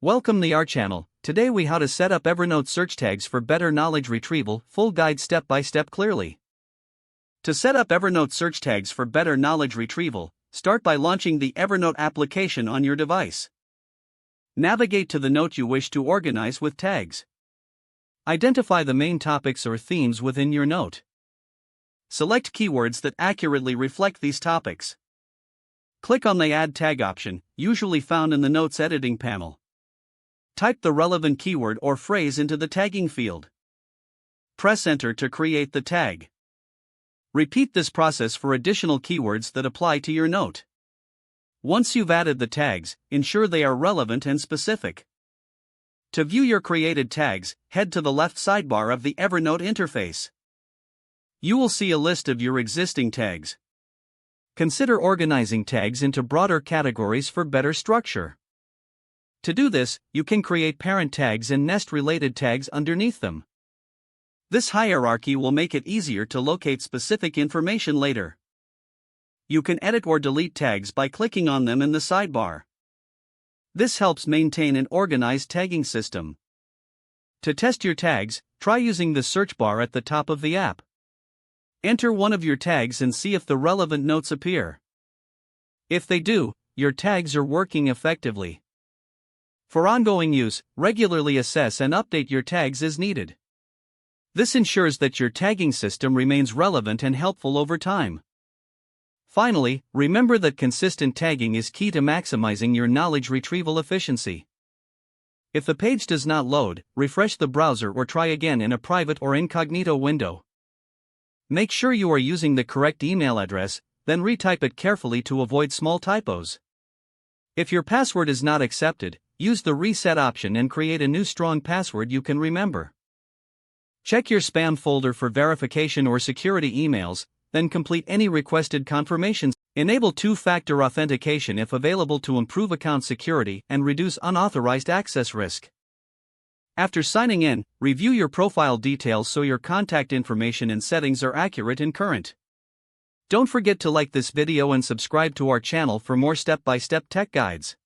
Welcome to our channel. Today we how to set up Evernote search tags for better knowledge retrieval, full guide step by step clearly. To set up Evernote search tags for better knowledge retrieval, start by launching the Evernote application on your device. Navigate to the note you wish to organize with tags. Identify the main topics or themes within your note. Select keywords that accurately reflect these topics. Click on the Add Tag option, usually found in the Notes editing panel. Type the relevant keyword or phrase into the tagging field. Press Enter to create the tag. Repeat this process for additional keywords that apply to your note. Once you've added the tags, ensure they are relevant and specific. To view your created tags, head to the left sidebar of the Evernote interface. You will see a list of your existing tags. Consider organizing tags into broader categories for better structure. To do this, you can create parent tags and nest-related tags underneath them. This hierarchy will make it easier to locate specific information later. You can edit or delete tags by clicking on them in the sidebar. This helps maintain an organized tagging system. To test your tags, try using the search bar at the top of the app. Enter one of your tags and see if the relevant notes appear. If they do, your tags are working effectively. For ongoing use, regularly assess and update your tags as needed. This ensures that your tagging system remains relevant and helpful over time. Finally, remember that consistent tagging is key to maximizing your knowledge retrieval efficiency. If the page does not load, refresh the browser or try again in a private or incognito window. Make sure you are using the correct email address, then retype it carefully to avoid small typos. If your password is not accepted, use the reset option and create a new strong password you can remember. Check your spam folder for verification or security emails, then complete any requested confirmations. Enable two-factor authentication if available to improve account security and reduce unauthorized access risk. After signing in, review your profile details so your contact information and settings are accurate and current. Don't forget to like this video and subscribe to our channel for more step-by-step tech guides.